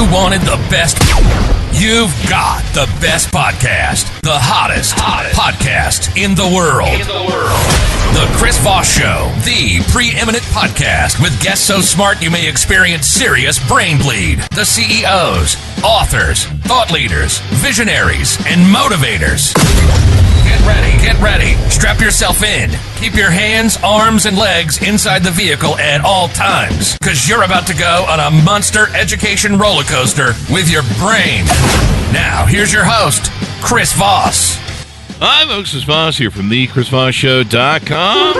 you wanted the best, you've got the best podcast. The hottest podcast in the world. The Chris Voss Show, the preeminent podcast with guests so smart you may experience serious brain bleed. The CEOs, authors, thought leaders, visionaries, and motivators. Get ready. Strap yourself in. Keep your hands, arms, and legs inside the vehicle at all times, because you're about to go on a monster education roller coaster with your brain. Now, here's your host, Chris Voss. Hi, folks. Chris Voss here from thechrisvossshow.com.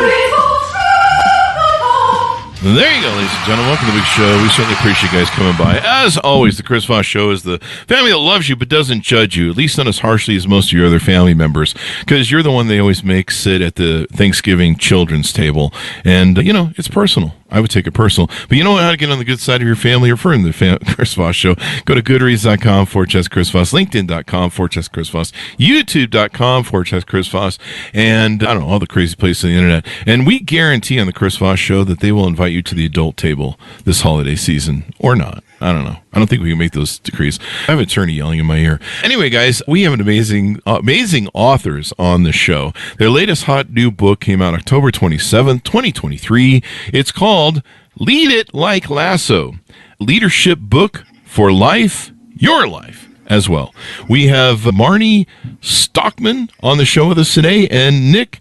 There you go, ladies and gentlemen. Welcome to the big show. We certainly appreciate you guys coming by. As always, the Chris Voss Show is the family that loves you but doesn't judge you, at least not as harshly as most of your other family members, because you're the one they always make sit at the Thanksgiving children's table. And, it's personal. I would take it personal. But you know how to get on the good side of your family or friend, the Chris Voss Show. Go to goodreads.com/Chris Voss, LinkedIn.com/Chris Voss, YouTube.com/Chris Voss, and I don't know, all the crazy places on the internet. And we guarantee on the Chris Voss Show that they will invite you to the adult table this holiday season, or not. I don't know. I don't think we can make those decrees. I have an attorney yelling in my ear. Anyway, guys, we have an amazing authors on the show. Their latest hot new book came out October 27th, 2023. It's called It Like Lasso, Leadership Book for Life, Your Life as well. We have Marnie Stockman on the show with us today and Nick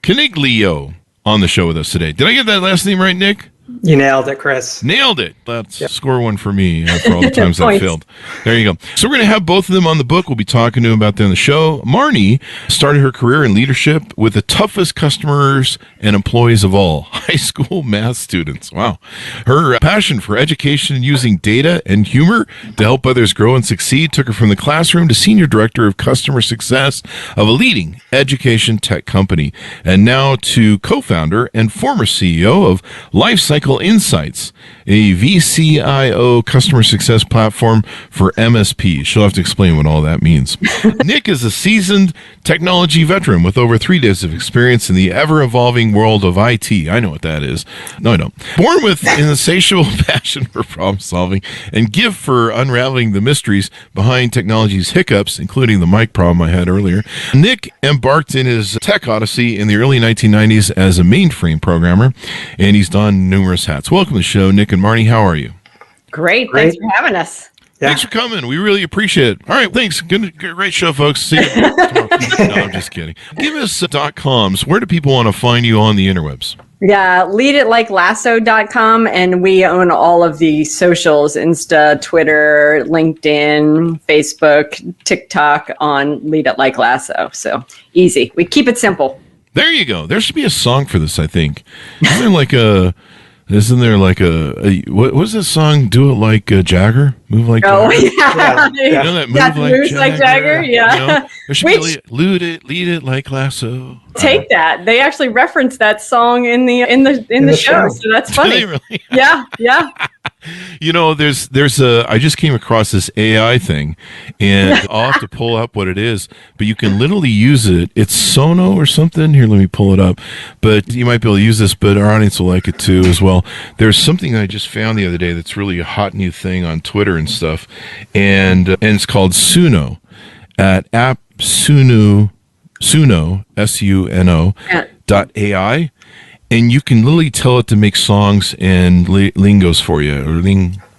Caniglio on the show with us today. Did I get that last name right, Nick? You nailed it, Chris. Nailed it. Let's score one for me for all the times I failed. There you go. So we're going to have both of them on the book. We'll be talking to them about that on the show. Marnie started her career in leadership with the toughest customers and employees of all, high school math students. Wow. Her passion for education and using data and humor to help others grow and succeed took her from the classroom to senior director of customer success of a leading education tech company, and now to co-founder and former CEO of Lifecycle Insights, a VCIO customer success platform for MSPs. She'll have to explain what all that means. Nick is a seasoned technology veteran with over 3 decades of experience in the ever-evolving world of IT. I know what that is. No, I don't. Born with an insatiable passion for problem-solving and gift for unraveling the mysteries behind technology's hiccups, including the mic problem I had earlier, Nick embarked in his tech odyssey in the early 1990s as a mainframe programmer, and he's done numerous hats. Welcome to the show, Nick and Marnie. How are you? Great. Thanks for having us. Yeah. Thanks for coming. We really appreciate it. All right. Thanks. Great show, folks. See you tomorrow. No, I'm just kidding. Give us .coms. Where do people want to find you on the interwebs? Yeah, itlikelasso.com, and we own all of the socials, Insta, Twitter, LinkedIn, Facebook, TikTok on Lead It Like Lasso. So easy. We keep it simple. There you go. There should be a song for this, I think. Isn't there like a what was this song? Do it like Jagger? Move like Jagger? Oh, yeah. You know that move like Jagger? Yeah. You know? There should be lead it like Lasso. Take that. They actually referenced that song in the show, so that's funny. Do they really? Yeah. I just came across this AI thing, and I'll have to pull up what it is, but you can literally use it. It's Sono or something. Here, let me pull it up. But you might be able to use this, but our audience will like it too as well. There's something I just found the other day that's really a hot new thing on Twitter and stuff, and it's called Suno at app Suno, SUNO .ai. And you can literally tell it to make songs and lingos for you, or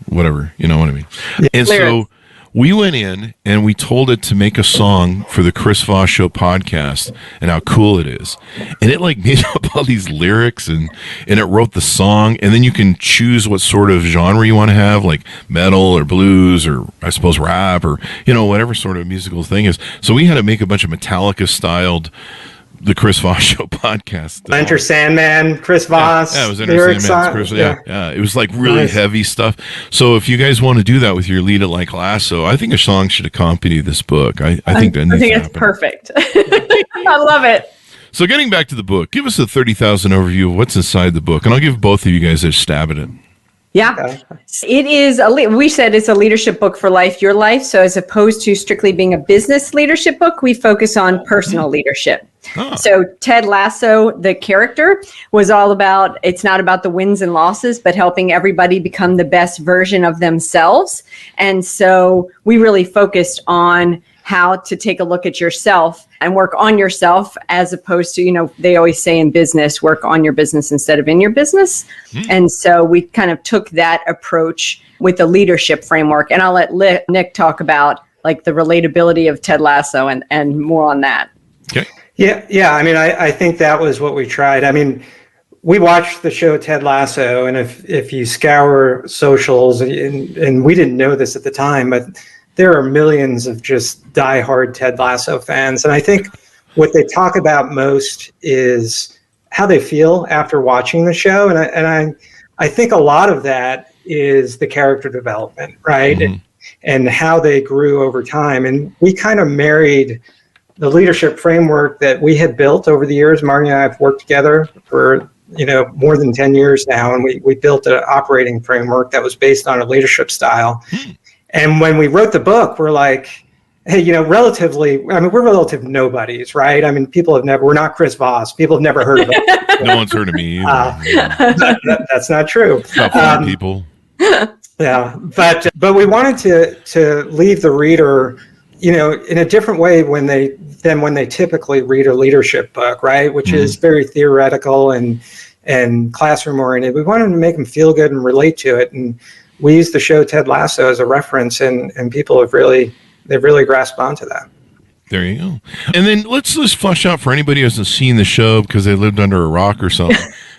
whatever, you know what I mean? And so we went in and we told it to make a song for the Chris Voss Show podcast and how cool it is. And it made up all these lyrics and it wrote the song. And then you can choose what sort of genre you want to have, like metal or blues or I suppose rap or, whatever sort of musical thing is. So we had to make a bunch of Metallica styled the Chris Voss Show podcast. Enter Sandman, Chris Voss. Yeah, it was Enter Sandman. Yeah. It was really heavy stuff. So if you guys want to do that with your Lead It Like Lasso, I think a song should accompany this book. I think it's perfect. I love it. So getting back to the book, give us a 30,000 overview of what's inside the book, and I'll give both of you guys a stab at it. Yeah. Okay. It is we said it's a leadership book for life, your life. So as opposed to strictly being a business leadership book, we focus on personal leadership. Oh. So Ted Lasso, the character, was all about, it's not about the wins and losses, but helping everybody become the best version of themselves. And so we really focused on how to take a look at yourself and work on yourself, as opposed to, they always say in business, work on your business instead of in your business. And so we kind of took that approach with the leadership framework. And I'll let Nick talk about like the relatability of Ted Lasso and more on that. Okay. Yeah. I mean, I think that was what we tried. I mean, we watched the show Ted Lasso, and if you scour socials, and we didn't know this at the time, but there are millions of just diehard Ted Lasso fans. And I think what they talk about most is how they feel after watching the show. And I think a lot of that is the character development, right? Mm-hmm. And how they grew over time. And we kind of married the leadership framework that we had built over the years. Marnie and I have worked together for more than 10 years now. And we built an operating framework that was based on a leadership style. And when we wrote the book, we're like, hey, we're relative nobodies, right? I mean, we're not Chris Voss. People have never heard of us. No one's heard of me either. That's not true. About 5 people. Yeah, but we wanted to leave the reader, in a different way when they typically read a leadership book, right? Which is very theoretical and classroom oriented. We wanted to make them feel good and relate to it. And we used the show Ted Lasso as a reference, and people have really grasped onto that. There you go. And then let's just flesh out for anybody who hasn't seen the show because they lived under a rock or something,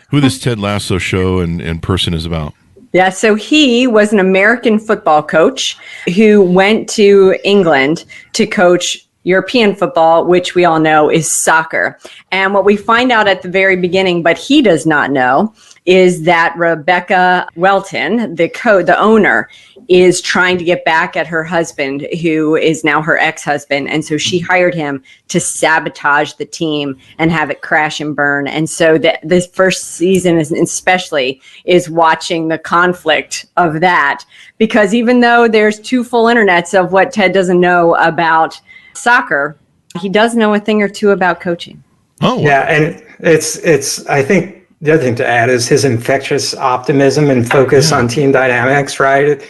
who this Ted Lasso show and person is about. Yeah, so he was an American football coach who went to England to coach European football, which we all know is soccer. And what we find out at the very beginning, but he does not know, is that Rebecca Welton, the owner, is trying to get back at her husband, who is now her ex-husband. And so she hired him to sabotage the team and have it crash and burn. And so this first season especially is watching the conflict of that, because even though there's 2 full internets of what Ted doesn't know about soccer, he does know a thing or two about coaching. Oh, wow. Yeah. And it's, I think the other thing to add is his infectious optimism and focus on team dynamics, right?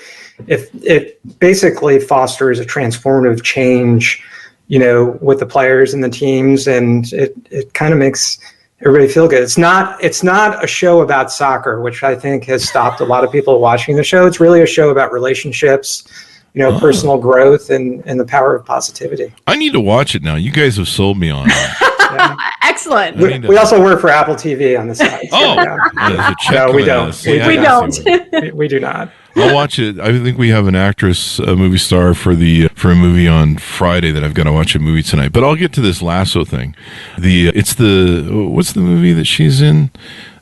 It basically fosters a transformative change, with the players and the teams, and it kind of makes everybody feel good. It's not a show about soccer, which I think has stopped a lot of people watching the show. It's really a show about relationships, personal growth and the power of positivity. I need to watch it now. You guys have sold me on it. Yeah. Excellent. We also work for Apple TV on the side. Oh, No, we don't. We don't. We do not. I'll watch it. I think we have an actress, a movie star for a movie on Friday that I've got to watch a movie tonight. But I'll get to this Lasso thing. What's the movie that she's in?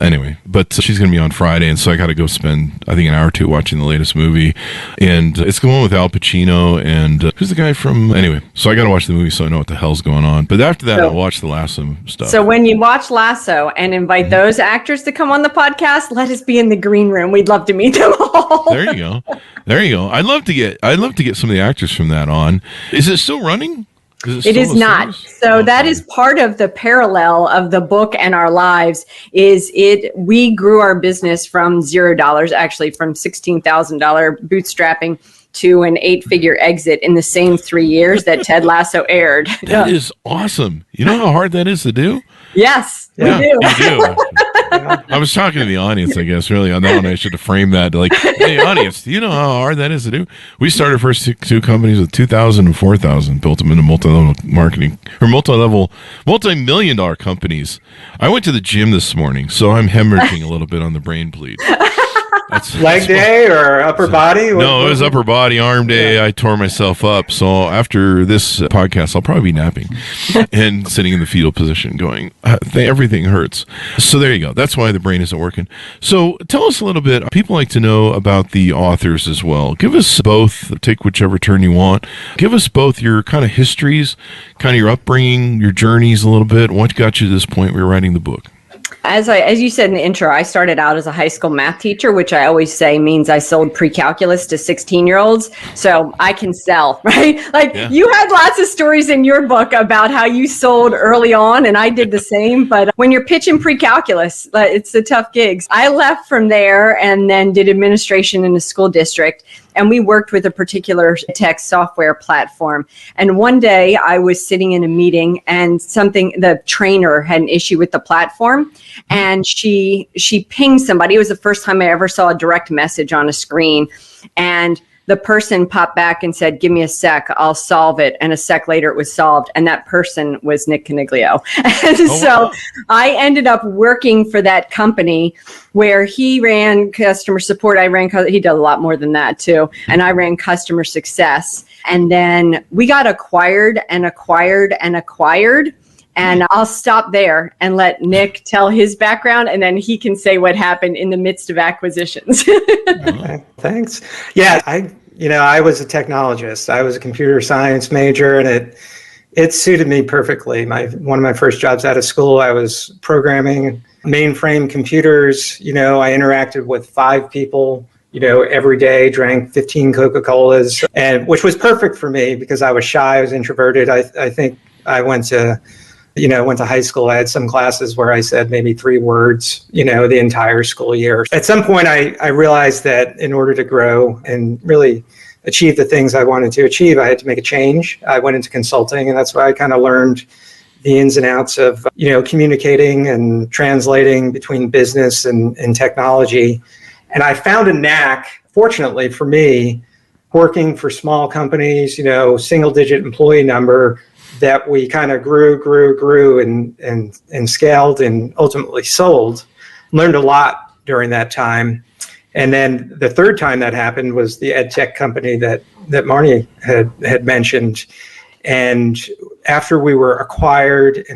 Anyway, but she's going to be on Friday, and so I got to go spend, I think, an hour or two watching the latest movie. And it's the one with Al Pacino and who's the guy from? Anyway, so I got to watch the movie so I know what the hell's going on. But after that, I'll watch the Lasso stuff. So when you watch Lasso and invite those actors to come on the podcast, let us be in the green room. We'd love to meet them all. There you go. I'd love to get some of the actors from that on. Is it still running? It is not. So that is part of the parallel of the book and our lives. We grew our business from $0, actually from $16,000 bootstrapping to an 8-figure exit in the same 3 years that Ted Lasso aired. That is awesome. You know how hard that is to do? Yes, Yeah. we do. You do. I was talking to the audience, I guess, really, on that one. I should have framed that like, hey, audience, do you know how hard that is to do? We started first 2 companies with 2,000 and 4,000, built them into multi-level marketing, or multi-million-dollar companies. I went to the gym this morning, so I'm hemorrhaging a little bit on the brain bleed. Leg day or upper body? No, it was upper body, arm day. Yeah. I tore myself up. So after this podcast, I'll probably be napping and sitting in the fetal position going, everything hurts. So there you go. That's why the brain isn't working. So tell us a little bit. People like to know about the authors as well. Give us both, take whichever turn you want. Give us both your kind of histories, kind of your upbringing, your journeys a little bit. What got you to this point where you're writing the book? As you said in the intro, I started out as a high school math teacher, which I always say means I sold pre-calculus to 16-year-olds. So I can sell, right? Like you had lots of stories in your book about how you sold early on, and I did the same. But when you're pitching pre-calculus, it's a tough gig. I left from there and then did administration in the school district. And we worked with a particular tech software platform. And one day I was sitting in a meeting and the trainer had an issue with the platform. And she pinged somebody. It was the first time I ever saw a direct message on a screen. And the person popped back and said, give me a sec, I'll solve it. And a sec later it was solved. And that person was Nick Coniglio. And I ended up working for that company where he ran customer support. He did a lot more than that too. And I ran customer success. And then we got acquired. And I'll stop there and let Nick tell his background, and then he can say what happened in the midst of acquisitions. Okay, thanks. Yeah, I was a technologist. I was a computer science major, and it suited me perfectly. One of my first jobs out of school, I was programming mainframe computers. I interacted with 5 people, every day, drank 15 Coca-Colas, and which was perfect for me because I was shy, I was introverted. I think I went to high school. I had some classes where I said maybe 3 words, the entire school year. At some point, I realized that in order to grow and really achieve the things I wanted to achieve, I had to make a change. I went into consulting, and that's why I kind of learned the ins and outs of, communicating and translating between business and technology. And I found a knack, fortunately for me, working for small companies, single-digit employee number, that we kind of grew and scaled and ultimately sold. Learned a lot during that time. And then the third time that happened was the ed tech company that Marnie had mentioned. And after we were acquired,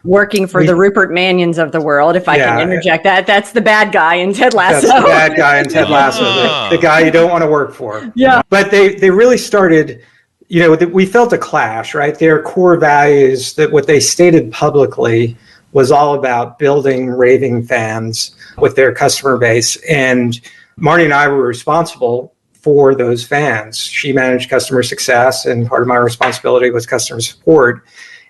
working for the Rupert Manions of the world, if I can interject that. That's the bad guy in Ted Lasso. That's the bad guy in Ted Lasso, the guy you don't want to work for. Yeah. But they really started, we felt a clash, right? Their core values, that what they stated publicly was all about building raving fans with their customer base. And Marnie and I were responsible for those fans. She managed customer success, and part of my responsibility was customer support.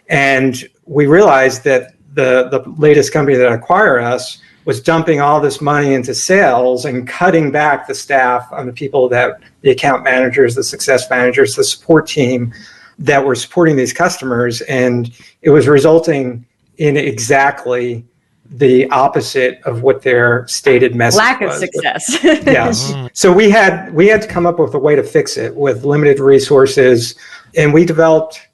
And we realized that the latest company that acquired us was dumping all this money into sales and cutting back the staff on the people the account managers, the success managers, the support team that were supporting these customers. And it was resulting in exactly the opposite of what their stated message was. Lack of success. Yes. So we had to come up with a way to fix it with limited resources. And we developed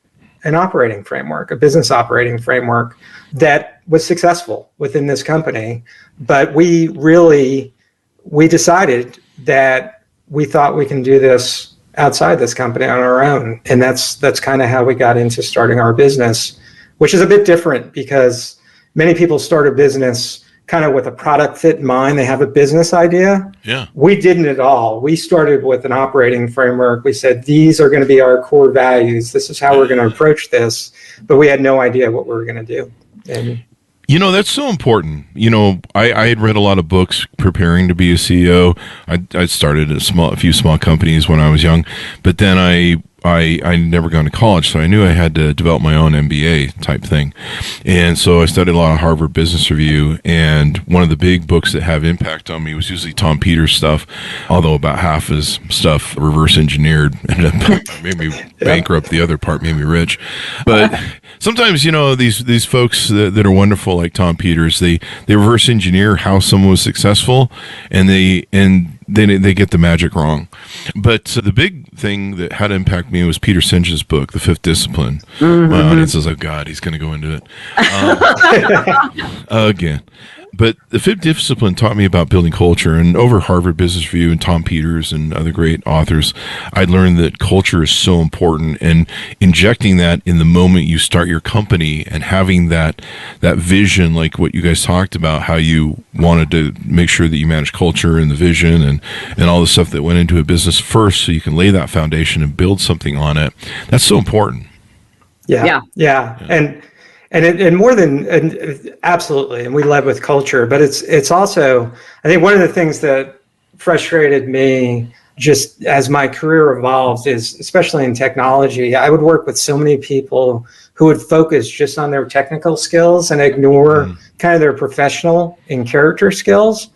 an operating framework, a business operating framework that was successful within this company. But we decided that we thought we can do this outside this company on our own. And that's kind of how we got into starting our business, which is a bit different because many people start a business kind of with a product fit in mind. They have a business idea. Yeah. We didn't at all. We started with an operating framework. We said, these are going to be our core values. This is how we're going to approach this. But we had no idea what we were going to do. And that's so important. I had read a lot of books preparing to be a CEO. I started a few small companies when I was young, but then I never gone to college, so I knew I had to develop my own MBA type thing. And so I studied a lot of Harvard Business Review, and one of the big books that have impact on me was usually Tom Peters' stuff, although about half his stuff reverse engineered, ended up made me bankrupt, the other part made me rich. But sometimes, these folks that are wonderful like Tom Peters, they reverse engineer how someone was successful, and they get the magic wrong. But the big thing that had impact me was Peter Singe's book, The Fifth Discipline. Mm-hmm. My audience is like, God, he's going to go into it again. But The Fifth Discipline taught me about building culture. And over Harvard Business Review and Tom Peters and other great authors, I learned that culture is so important. And injecting that in the moment you start your company and having that vision, like what you guys talked about, how you wanted to make sure that you manage culture and the vision and all the stuff that went into a business first, so you can lay that foundation and build something on it. That's so important. Yeah. And and more than absolutely, and we led with culture, but it's also, I think one of the things that frustrated me just as my career evolved is, especially in technology, I would work with so many people who would focus just on their technical skills and ignore kind of their professional and character skills.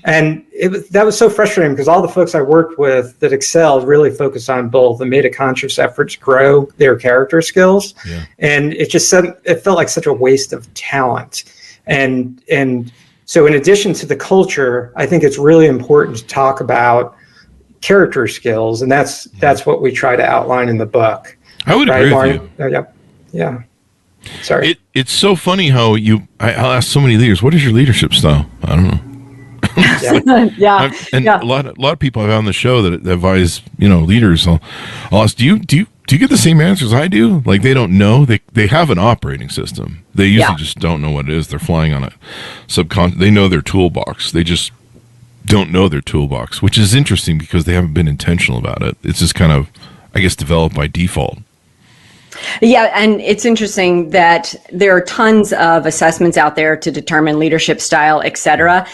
And that was so frustrating because all the folks I worked with that excelled really focused on both and made a conscious effort to grow their character skills. And it felt like such a waste of talent. And so in addition to the culture, I think it's really important to talk about character skills, and that's what we try to outline in the book. I would agree with you. Yeah. Sorry. It's so funny how I'll ask so many leaders, what is your leadership style? I don't know. A lot of people I've had on the show that advise, leaders. I'll ask, do you get the same answers I do? Like, they don't know. They have an operating system. They usually just don't know what it is. They're flying on a they know their toolbox. They just don't know their toolbox, which is interesting because they haven't been intentional about it. It's just kind of, I guess, developed by default. Yeah, and it's interesting that there are tons of assessments out there to determine leadership style, et cetera.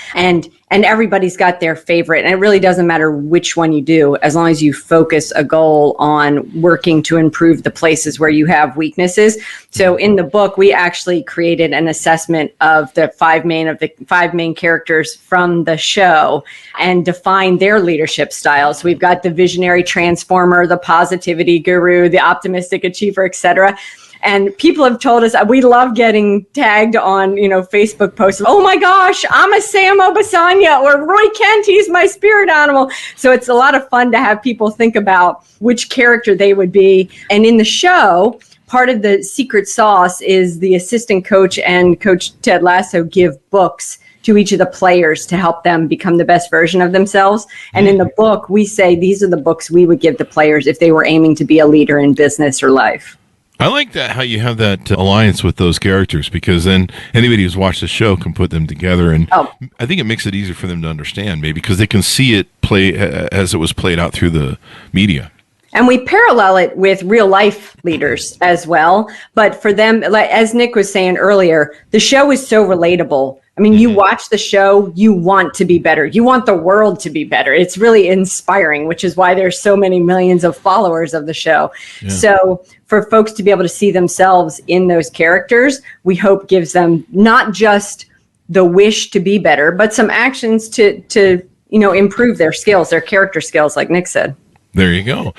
And everybody's got their favorite. And it really doesn't matter which one you do, as long as you focus a goal on working to improve the places where you have weaknesses. So in the book, we actually created an assessment of the five main characters from the show and defined their leadership styles. We've got the visionary transformer, the positivity guru, the optimistic achiever, et cetera. And people have told us we love getting tagged on, Facebook posts. Oh my gosh, I'm a Sam Obasanya, or Roy Kent, he's my spirit animal. So it's a lot of fun to have people think about which character they would be. And in the show, part of the secret sauce is the assistant coach and Coach Ted Lasso give books to each of the players to help them become the best version of themselves. And in the book, we say these are the books we would give the players if they were aiming to be a leader in business or life. I like that, how you have that alliance with those characters, because then anybody who's watched the show can put them together. And I think it makes it easier for them to understand, maybe, because they can see it play as it was played out through the media. And we parallel it with real life leaders as well. But for them, like as Nick was saying earlier, the show is so relatable. I mean, you watch the show, you want to be better. You want the world to be better. It's really inspiring, which is why there's so many millions of followers of the show. Yeah. So for folks to be able to see themselves in those characters, we hope gives them not just the wish to be better, but some actions to improve their skills, their character skills, like Nick said. There you go.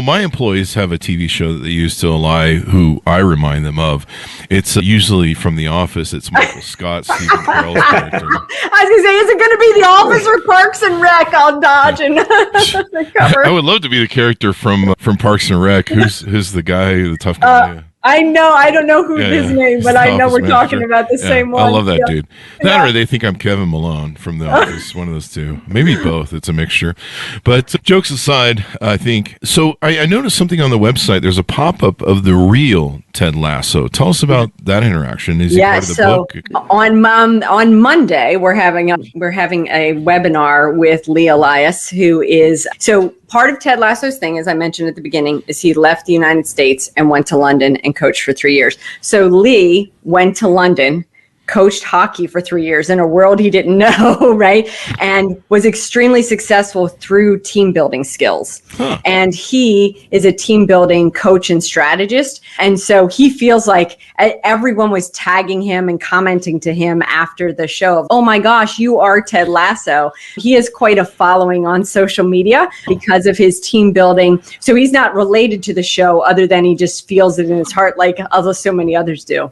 My employees have a TV show that they use to ally who I remind them of. It's usually from The Office. It's Michael Scott, Stephen Carell's character. I was going to say, is it going to be The Office or Parks and Rec? I'll dodge and cover. I would love to be the character from Parks and Rec. Who's the guy, the tough guy? I know. I don't know his name, but I know we're talking about the same one. I love that dude. That or they think I'm Kevin Malone from The Office. One of those two. Maybe both. It's a mixture. But jokes aside, I think. So I noticed something on the website. There's a pop-up of the real Ted Lasso. Tell us about that interaction. Is he part of the book? On Monday, we're having a webinar with Lee Elias, who is part of Ted Lasso's thing, as I mentioned at the beginning, is he left the United States and went to London and coached for 3 years. So Lee went to London, coached hockey for 3 years in a world he didn't know, right? And was extremely successful through team building skills. And he is a team building coach and strategist. And so he feels like everyone was tagging him and commenting to him after the show of, oh my gosh, you are Ted Lasso. He has quite a following on social media because of his team building. So he's not related to the show other than he just feels it in his heart like so many others do.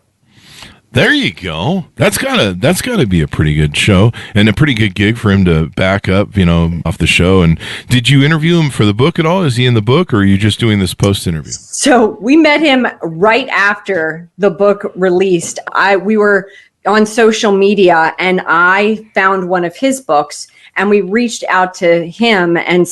There you go. That's gotta be a pretty good show and a pretty good gig for him to back up, off the show. And did you interview him for the book at all? Is he in the book, or are you just doing this post interview? So we met him right after the book released. We were on social media and I found one of his books. And we reached out to him and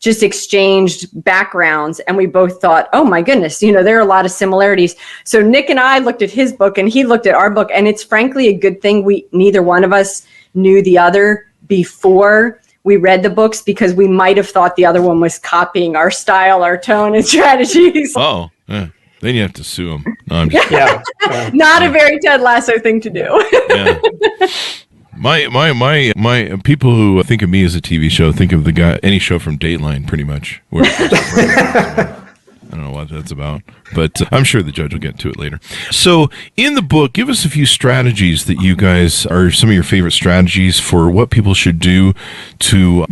just exchanged backgrounds. And we both thought, oh my goodness, there are a lot of similarities. So Nick and I looked at his book and he looked at our book. And it's frankly a good thing neither one of us knew the other before we read the books, because we might have thought the other one was copying our style, our tone, and strategies. Oh, yeah. Then you have to sue them. No, I'm just Not a very Ted Lasso thing to do. yeah. My people who think of me as a TV show think of the guy, any show from Dateline, pretty much. I don't know what that's about, but I'm sure the judge will get to it later. So in the book, give us a few strategies that you guys are some of your favorite strategies for what people should do to,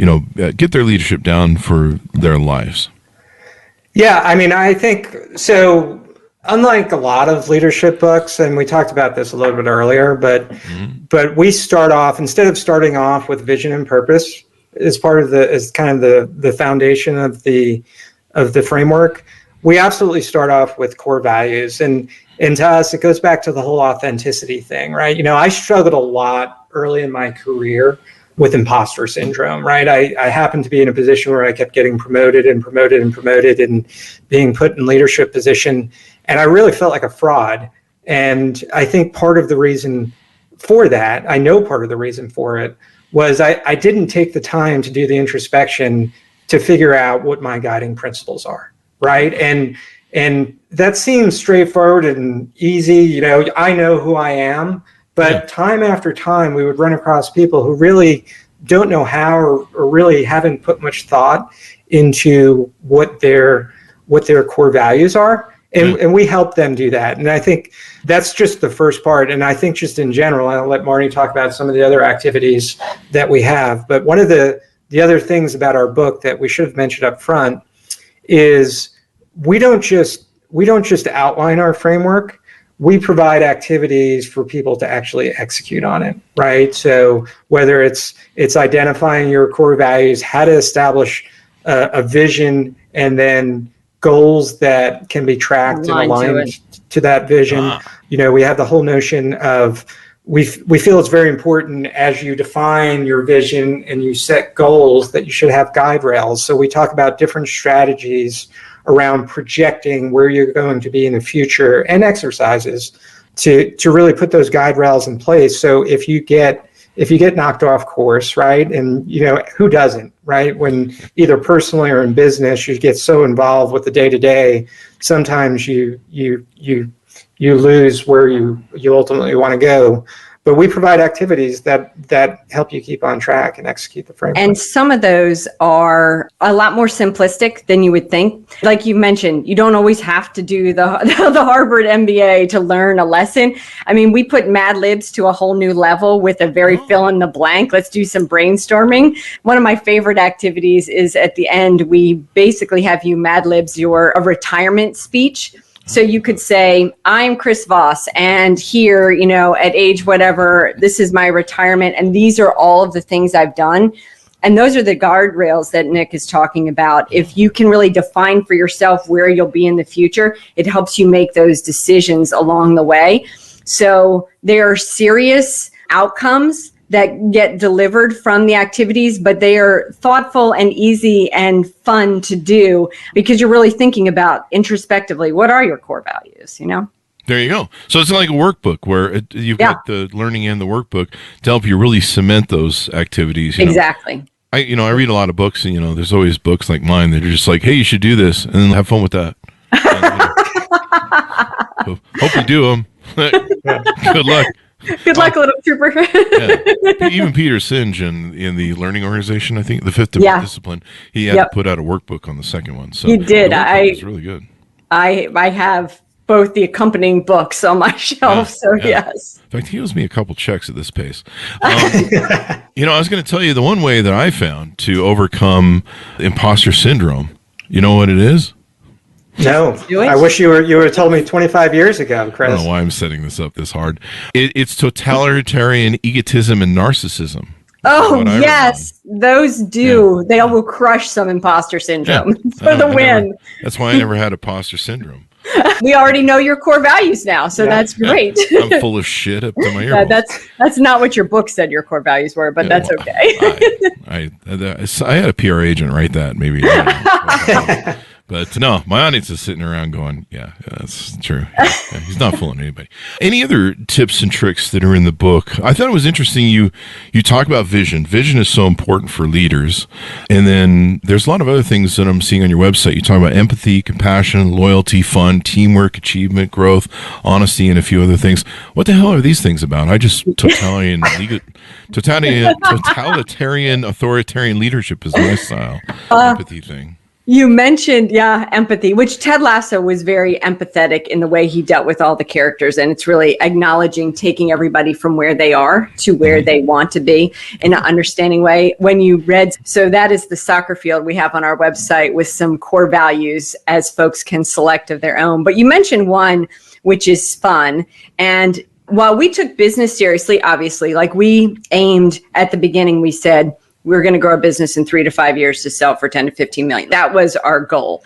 get their leadership down for their lives. Yeah, I mean, I think so. Unlike a lot of leadership books, and we talked about this a little bit earlier, but we start off, instead of starting off with vision and purpose as kind of the foundation of the framework, we absolutely start off with core values. And to us, it goes back to the whole authenticity thing, right? I struggled a lot early in my career with imposter syndrome, right? I happened to be in a position where I kept getting promoted and being put in leadership position. And I really felt like a fraud. And I think part of the reason for that, I know part of the reason for it, was I didn't take the time to do the introspection to figure out what my guiding principles are, right? And that seems straightforward and easy. I know who I am, but time after time, we would run across people who really don't know how or really haven't put much thought into what their core values are. And we help them do that. And I think that's just the first part. And I think just in general, I'll let Marnie talk about some of the other activities that we have. But one of the other things about our book that we should have mentioned up front is we don't just outline our framework. We provide activities for people to actually execute on it, right? So whether it's identifying your core values, how to establish a vision, and then goals that can be tracked and aligned to that vision. We have the whole notion of we feel it's very important as you define your vision and you set goals that you should have guide rails. So we talk about different strategies around projecting where you're going to be in the future and exercises to really put those guide rails in place. So if you get knocked off course, right? And who doesn't, right? When either personally or in business, you get so involved with the day-to-day, sometimes you lose where you ultimately want to go. But we provide activities that help you keep on track and execute the framework. And some of those are a lot more simplistic than you would think. Like you mentioned, you don't always have to do the Harvard MBA to learn a lesson. I mean, we put Mad Libs to a whole new level with a very fill in the blank. Let's do some brainstorming. One of my favorite activities is at the end, we basically have you Mad Libs a retirement speech. So you could say, I'm Chris Voss, and here, at age whatever, this is my retirement, and these are all of the things I've done. And those are the guardrails that Nick is talking about. If you can really define for yourself where you'll be in the future, it helps you make those decisions along the way. So there are serious outcomes that get delivered from the activities, but they are thoughtful and easy and fun to do because you're really thinking about introspectively, what are your core values, There you go. So it's like a workbook where you've got the learning and the workbook to help you really cement those activities. Exactly. I read a lot of books, and there's always books like mine that are just like, hey, you should do this, and then have fun with that. And, hope you do them. Good luck. Good luck, little trooper. Even Peter Singe in the learning organization, I think, the fifth discipline, he had to put out a workbook on the second one. So he did. It's really good. I have both the accompanying books on my shelf. Yes. In fact, he owes me a couple checks at this pace. I was going to tell you the one way that I found to overcome imposter syndrome. You know what it is? No, I wish you would have told me 25 years ago, Chris. I don't know why I'm setting this up this hard. It's totalitarian egotism and narcissism. Oh, yes, those do. Yeah. They will crush some imposter syndrome for the win. That's why I never had imposter syndrome. We already know your core values now, so that's great. I'm full of shit up to my ear. That's not what your book said your core values were, but that's okay. I had a PR agent write that, maybe. But no, my audience is sitting around going, yeah, that's true. Yeah, he's not fooling anybody. Any other tips and tricks that are in the book? I thought it was interesting. You talk about vision. Vision is so important for leaders. And then there's a lot of other things that I'm seeing on your website. You talk about empathy, compassion, loyalty, fun, teamwork, achievement, growth, honesty, and a few other things. What the hell are these things about? I just totalitarian authoritarian leadership is my style. Empathy thing. You mentioned, empathy, which Ted Lasso was very empathetic in the way he dealt with all the characters. And it's really acknowledging taking everybody from where they are to where they want to be in an understanding way. When you read, so that is the soccer field we have on our website with some core values as folks can select of their own. But you mentioned one, which is fun. And while we took business seriously, obviously, like we aimed at the beginning, we said, we're going to grow a business in 3 to 5 years to sell for 10 to 15 million. That was our goal.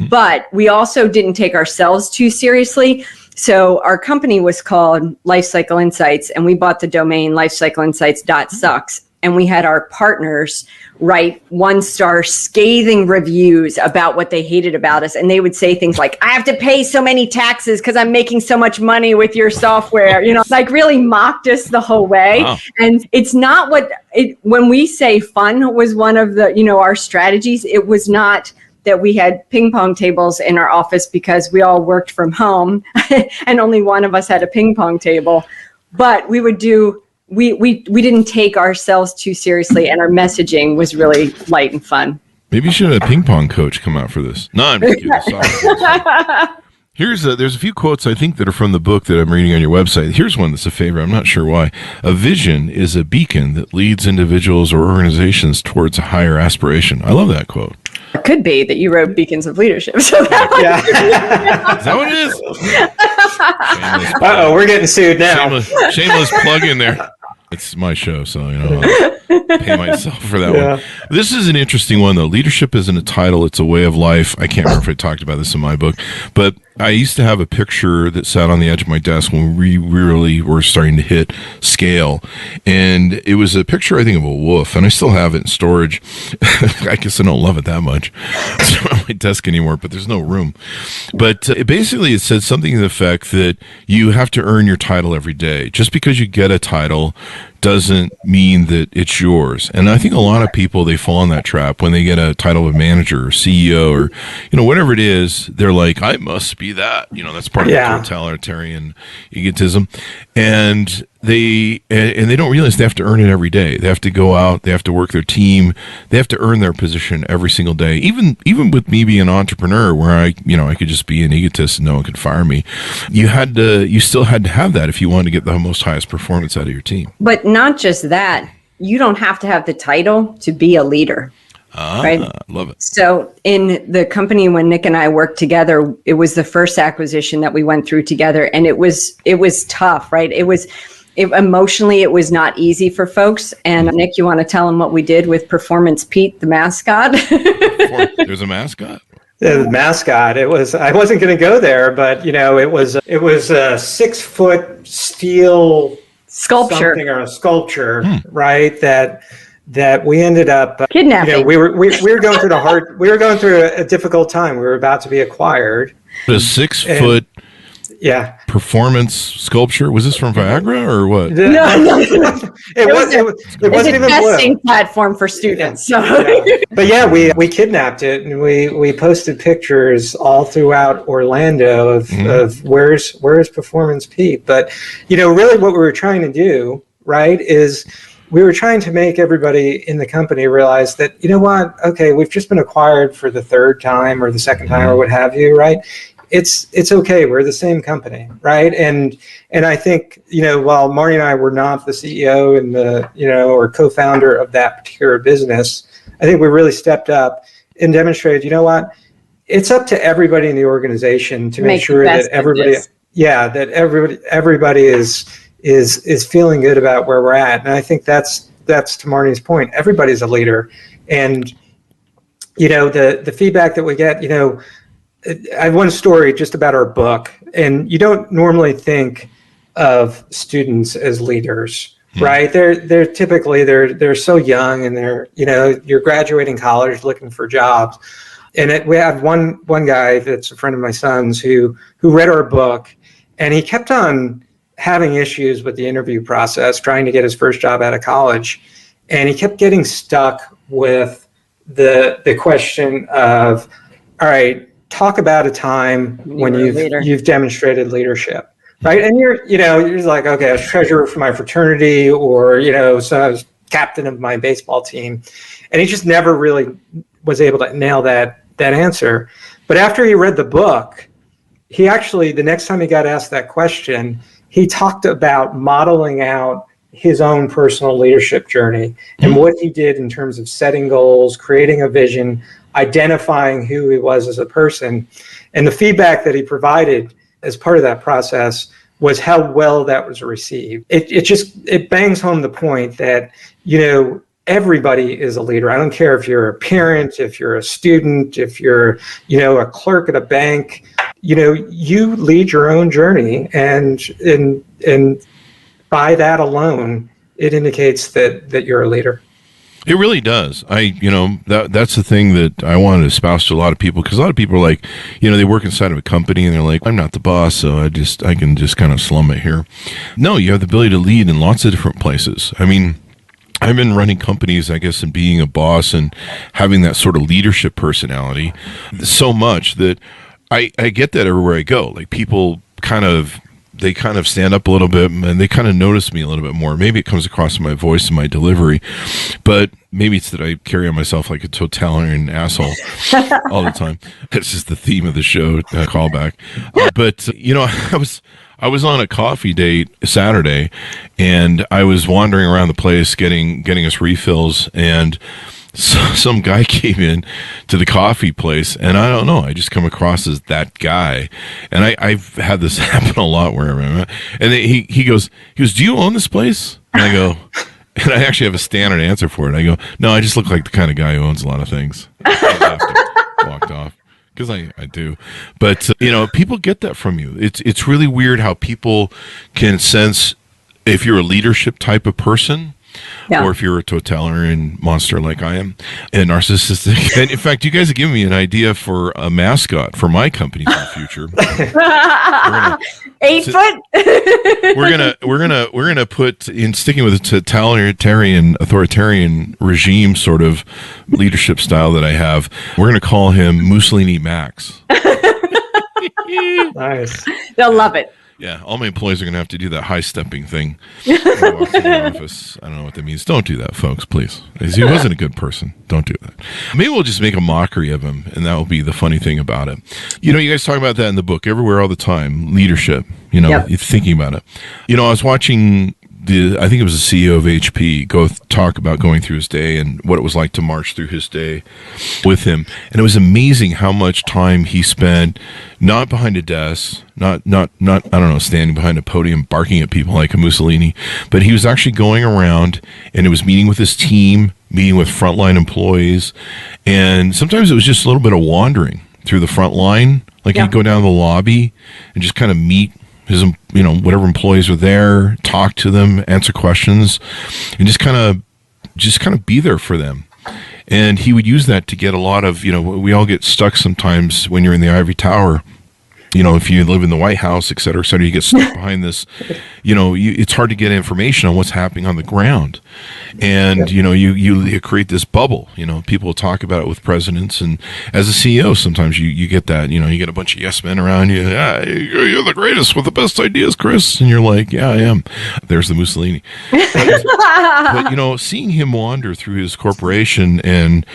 But we also didn't take ourselves too seriously. So our company was called Lifecycle Insights, and we bought the domain lifecycleinsights.sucks. And we had our partners write 1-star scathing reviews about what they hated about us. And they would say things like, I have to pay so many taxes because I'm making so much money with your software, like really mocked us the whole way. Wow. And it's not when we say fun was one of the, our strategies, it was not that we had ping pong tables in our office because we all worked from home and only one of us had a ping pong table. But we would do, we didn't take ourselves too seriously, and our messaging was really light and fun. Maybe you should have a ping pong coach come out for this. No, I'm just kidding. There's a few quotes I think that are from the book that I'm reading on your website. Here's one that's a favorite. I'm not sure why. A vision is a beacon that leads individuals or organizations towards a higher aspiration. I love that quote. It could be that you wrote Beacons of Leadership. So that Is that what it is? Uh-oh, we're getting sued now. Shameless plug in there. It's my show, so I'll pay myself for that one. This is an interesting one, though. Leadership isn't a title; it's a way of life. I can't remember if I talked about this in my book, but I used to have a picture that sat on the edge of my desk when we really were starting to hit scale, and it was a picture, I think, of a wolf, and I still have it in storage. I guess I don't love it that much. It's not on my desk anymore, but there's no room. But it said something to the effect that you have to earn your title every day. Just because you get a title doesn't mean that it's yours. And I think a lot of people, they fall in that trap when they get a title of manager or CEO or, whatever it is, they're like, I must be that. That's part of the totalitarian egotism. And they don't realize they have to earn it every day. They have to go out, they have to work their team, they have to earn their position every single day. Even with me being an entrepreneur where I could just be an egotist and no one could fire me. You still had to have that if you wanted to get the highest performance out of your team. But not just that, you don't have to have the title to be a leader. Right? Love it. So in the company, when Nick and I worked together, it was the first acquisition that we went through together, and it was tough, right? Emotionally, it was not easy for folks. And Nick, you want to tell them what we did with Performance Pete, the mascot? There's a mascot. The mascot. I wasn't going to go there, but it was a 6-foot steel sculpture or a sculpture, right? That we ended up kidnapping. We were going through we were going through a difficult time. We were about to be acquired. A 6-foot performance sculpture. Was this from Viagra or what? No. It wasn't even testing platform for students. So. But we kidnapped it, and we posted pictures all throughout Orlando of where's Performance Pete. But really what we were trying to do, right, is we were trying to make everybody in the company realize that, okay, we've just been acquired for the third time or the second time or what have you, right? It's okay. We're the same company, right? And I think, while Marnie and I were not the CEO and or co-founder of that particular business, I think we really stepped up and demonstrated, it's up to everybody in the organization to make sure that everybody is feeling good about where we're at. And I think that's to Marnie's point. Everybody's a leader. And, the feedback that we get, I have one story just about our book, and you don't normally think of students as leaders, right? They're typically, they're so young, and they're, you're graduating college looking for jobs. And we have one guy that's a friend of my son's who read our book, and he kept on having issues with the interview process, trying to get his first job out of college. And he kept getting stuck with the question of, all right, talk about a time when you've demonstrated leadership, right? And you're like, okay, I was treasurer for my fraternity, or, so I was captain of my baseball team. And he just never really was able to nail that answer. But after he read the book, he actually, the next time he got asked that question, he talked about modeling out his own personal leadership journey and what he did in terms of setting goals, creating a vision, identifying who he was as a person. And the feedback that he provided as part of that process was how well that was received. It bangs home the point that, everybody is a leader. I don't care if you're a parent, if you're a student, if you're, a clerk at a bank, you lead your own journey, and by that alone, it indicates that you're a leader. It really does. That's the thing that I want to espouse to a lot of people, because a lot of people are like, they work inside of a company and they're like, I'm not the boss, so I can just kind of slum it here. No, you have the ability to lead in lots of different places. I mean, I've been running companies, I guess, and being a boss and having that sort of leadership personality so much that I get that everywhere I go. Like, people they kind of stand up a little bit and they kind of notice me a little bit more. Maybe it comes across in my voice and my delivery, but maybe it's that I carry on myself like a totalitarian asshole all the time. That's just the theme of the show, callback. But I was on a coffee date Saturday, and I was wandering around the place getting us refills, and some guy came in to the coffee place, and I don't know, I just come across as that guy. And I've had this happen a lot wherever I'm at. And he goes, do you own this place? And I go, and I actually have a standard answer for it. I go, no, I just look like the kind of guy who owns a lot of things. I walked off. Because I do. But, people get that from you. It's really weird how people can sense if you're a leadership type of person, or if you're a totalitarian monster like I am, and narcissistic. And in fact, you guys have given me an idea for a mascot for my company for the future. 8 foot. we're gonna put, in sticking with the totalitarian authoritarian regime sort of leadership style that I have, we're gonna call him Mussolini Max. Nice. They'll love it. Yeah, all my employees are going to have to do that high-stepping thing. When I walk through the office. I don't know what that means. Don't do that, folks, please. He wasn't a good person. Don't do that. Maybe we'll just make a mockery of him, and that will be the funny thing about it. You guys talk about that in the book, everywhere, all the time, leadership, you're thinking about it. I was watching I think it was the CEO of HP talk about going through his day and what it was like to march through his day with him. And it was amazing how much time he spent not behind a desk, not I don't know, standing behind a podium barking at people like a Mussolini, but he was actually going around, and it was meeting with his team, meeting with frontline employees, and sometimes it was just a little bit of wandering through the front line. Like, he'd go down to the lobby and just kind of meet his, whatever employees were there, talk to them, answer questions, and just kind of be there for them. And he would use that to get a lot of, we all get stuck sometimes when you're in the ivory tower. If you live in the White House, et cetera, you get stuck behind this, it's hard to get information on what's happening on the ground. And, you create this bubble, people talk about it with presidents. And as a CEO, sometimes you get that, you get a bunch of yes men around you. Yeah, you're the greatest with the best ideas, Chris. And you're like, yeah, I am. There's the Mussolini. But, seeing him wander through his corporation and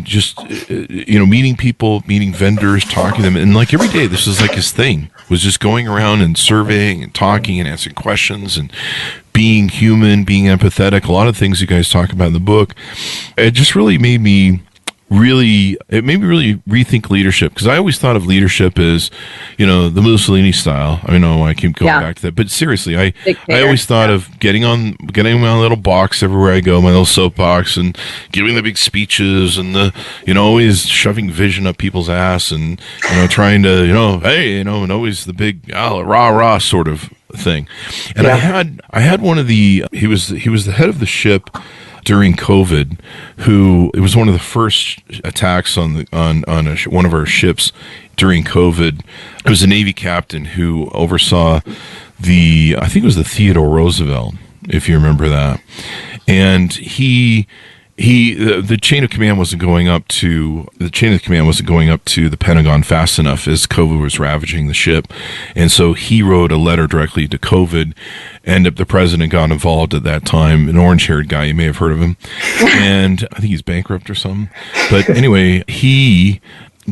just, meeting people, meeting vendors, talking to them. And like every day, this is like his thing, was just going around and surveying and talking and answering questions and being human, being empathetic. A lot of things you guys talk about in the book. It just really made me really rethink leadership, because I always thought of leadership as, the Mussolini style. I know I keep going back to that, but seriously, I always thought of getting my little box everywhere I go, my little soapbox, and giving the big speeches, and the always shoving vision up people's ass, and trying to hey, and always the big rah sort of thing. And I had one of the he was the head of the ship during COVID, who it was one of the first attacks on one of our ships during COVID. It was a Navy captain who oversaw I think it was the Theodore Roosevelt, if you remember that, and the chain of command wasn't going up to the Pentagon fast enough as COVID was ravaging the ship, and so he wrote a letter directly to COVID, and the president got involved at that time. An orange-haired guy, you may have heard of him, and I think he's bankrupt or something. But anyway, he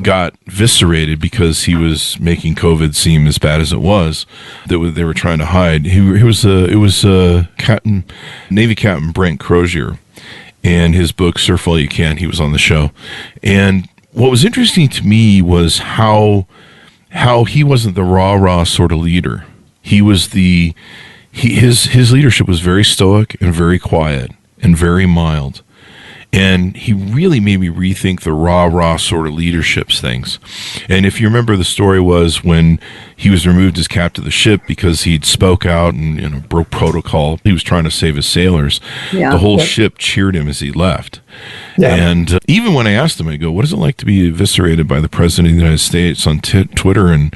got eviscerated because he was making COVID seem as bad as it was that they were trying to hide. It was Navy Captain Brent Crozier. And his book, Surf All You Can, he was on the show. And what was interesting to me was how he wasn't the rah-rah sort of leader. He was his leadership was very stoic and very quiet and very mild. And he really made me rethink the rah-rah sort of leaderships things. And if you remember, the story was when he was removed as captain of the ship because he'd spoke out and broke protocol. He was trying to save his sailors. Yeah. The whole ship cheered him as he left. Yeah. And even when I asked him, I go, what is it like to be eviscerated by the president of the United States on Twitter and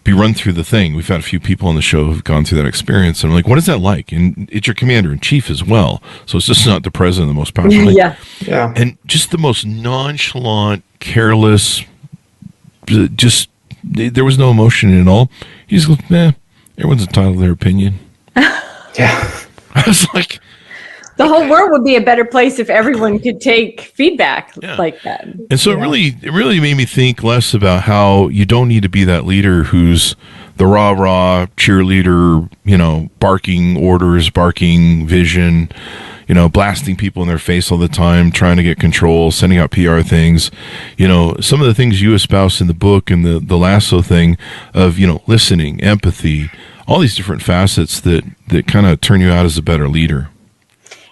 be run through the thing? We've had a few people on the show who've gone through that experience. And I'm like, what is that like? And it's your commander-in-chief as well. So it's just not the president, the most powerful thing. Yeah. And just the most nonchalant, careless, there was no emotion at all. He just goes, everyone's entitled to their opinion. Yeah. I was like, the whole world would be a better place if everyone could take feedback like that. And so it really made me think less about how you don't need to be that leader who's the rah-rah cheerleader, barking orders, barking vision, blasting people in their face all the time, trying to get control, sending out PR things. Some of the things you espouse in the book and the Lasso thing of, listening, empathy, all these different facets that kind of turn you out as a better leader.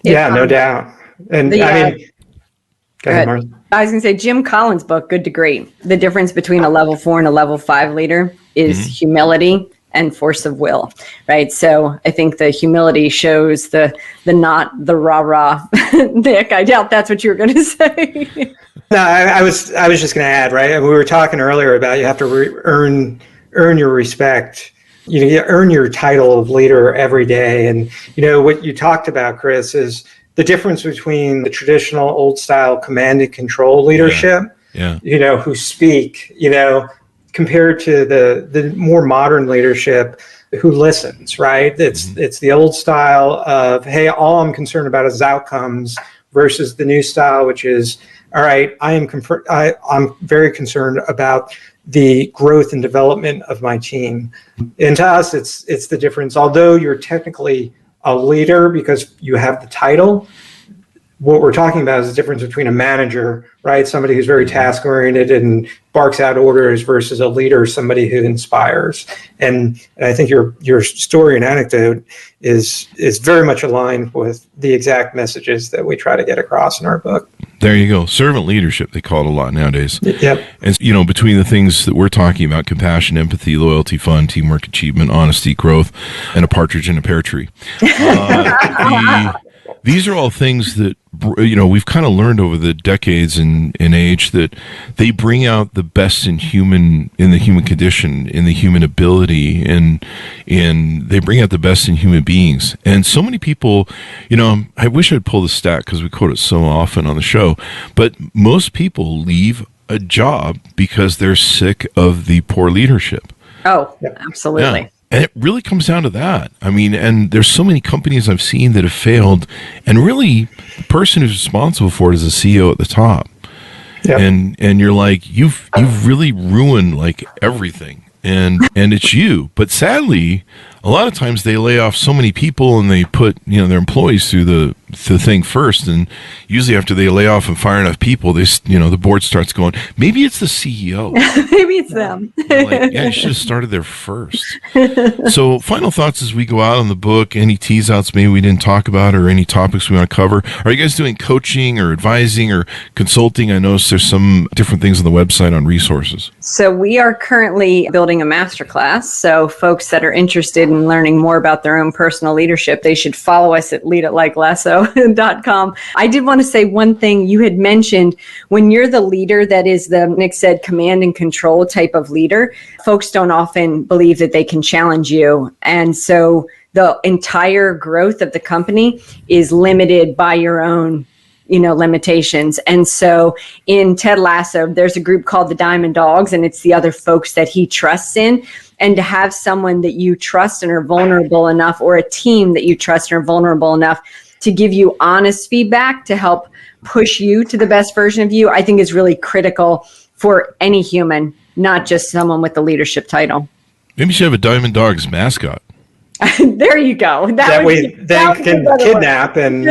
Yeah, no doubt. And go ahead, Marnie. I was going to say Jim Collins' book, Good to Great. The difference between a level 4 and a level 5 leader is humility and force of will, right? So I think the humility shows the not the rah-rah. Nick, I doubt that's what you were going to say. No, I was just going to add, right? We were talking earlier about you have to earn your respect. You earn your title of leader every day. And, what you talked about, Chris, is the difference between the traditional old style command and control leadership, who speak, compared to the more modern leadership who listens, right? It's the old style of, hey, all I'm concerned about is outcomes versus the new style, which is, all right, I'm very concerned about the growth and development of my team. And to us, it's the difference. Although you're technically a leader because you have the title, what we're talking about is the difference between a manager, right? Somebody who's very task oriented and barks out orders versus a leader, somebody who inspires. And I think your story and anecdote is very much aligned with the exact messages that we try to get across in our book. There you go. Servant leadership, they call it a lot nowadays. Yep. And, between the things that we're talking about, compassion, empathy, loyalty, fun, teamwork, achievement, honesty, growth, and a partridge in a pear tree. These are all things that, we've kind of learned over the decades in age that they bring out the best in the human condition, in the human ability, and they bring out the best in human beings. And so many people, I wish I'd pull the stat because we quote it so often on the show, but most people leave a job because they're sick of the poor leadership. Oh, absolutely. Yeah. And it really comes down to that. I mean, and there's so many companies I've seen that have failed, and really the person who's responsible for it is the CEO at the top. Yep. And you're like, you've really ruined like everything. And it's you. But sadly, a lot of times they lay off so many people and they put, their employees through the thing first. And usually after they lay off and fire enough people, the board starts going, maybe it's the CEO. Maybe it's them. Like, you should have started there first. So final thoughts as we go out on the book, any tease outs maybe we didn't talk about or any topics we want to cover. Are you guys doing coaching or advising or consulting? I noticed there's some different things on the website on resources. So we are currently building a masterclass. So folks that are interested in learning more about their own personal leadership, they should follow us at Lead It Like Lasso lasso.com. I did want to say one thing you had mentioned. When you're the leader that is the, Nick said, command and control type of leader, folks don't often believe that they can challenge you. And so the entire growth of the company is limited by your own limitations. And so in Ted Lasso, there's a group called the Diamond Dogs, and it's the other folks that he trusts in. And to have someone that you trust and are vulnerable enough, or a team that you trust and are vulnerable enough to give you honest feedback to help push you to the best version of you, I think is really critical for any human, not just someone with the leadership title. Maybe you should have a Diamond Dogs mascot. There you go. That we then can kidnap and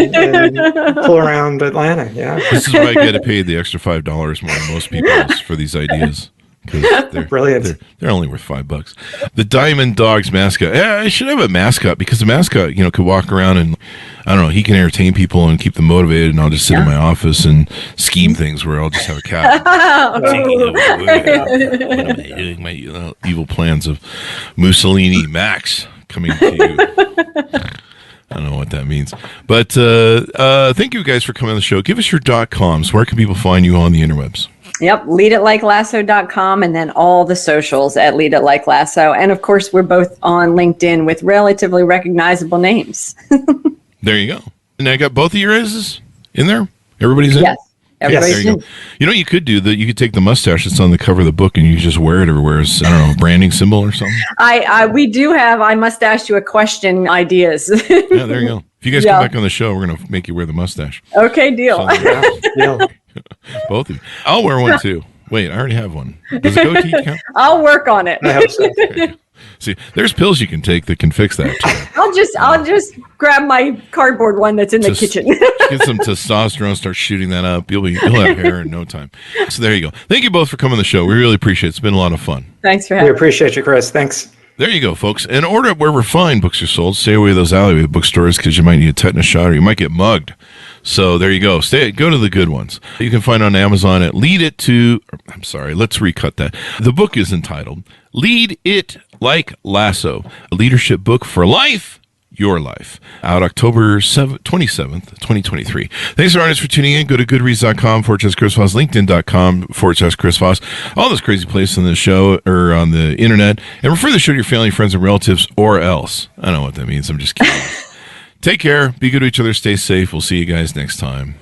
pull around Atlanta. Yeah, this is why I get paid the extra $5 more than most people for these ideas. They're brilliant. They're only worth $5. The Diamond Dogs mascot. Yeah, I should have a mascot, because the mascot, could walk around and, I don't know, he can entertain people and keep them motivated, and I'll just sit in my office and scheme things where I'll just have a cat. My evil plans of Mussolini Max coming to you. I don't know what that means. But thank you guys for coming on the show. Give us your .coms. Where can people find you on the interwebs? Yep, leaditlikelasso.com, and then all the socials at Lead It Like Lasso. And of course, we're both on LinkedIn with relatively recognizable names. There you go. And I got both of your guys in there? Everybody's in? Yes. Everybody's there you go. You know what you could do? That you could take the mustache that's on the cover of the book and you just wear it everywhere as, I don't know, a branding symbol or something. We do have, I must ask you a question ideas. Yeah, there you go. If you guys come back on the show, we're going to make you wear the mustache. Okay, deal. So, both of you. I'll wear one too. Wait, I already have one. Does a goatee count? I'll work on it. I hope so. Okay. See, there's pills you can take that can fix that too. I'll just grab my cardboard one that's in the kitchen. Get some testosterone, start shooting that up. You'll have hair in no time. So there you go. Thank you both for coming on the show. We really appreciate it. It's been a lot of fun. Thanks for having me. We appreciate you, Chris. Thanks. There you go, folks. And order wherever fine books are sold. Stay away those alleyway bookstores, because you might need a tetanus shot or you might get mugged. So there you go. Go to the good ones. You can find on Amazon at let's recut that. The book is entitled Lead It Like Lasso, a leadership book for life, your life. Out October 27th, 2023. Thanks for tuning in. Go to goodreads.com/Chris Voss, LinkedIn.com/Chris Voss, all those crazy places on the show or on the internet. And refer the show to your family, friends, and relatives, or else. I don't know what that means. I'm just kidding. Take care. Be good to each other. Stay safe. We'll see you guys next time.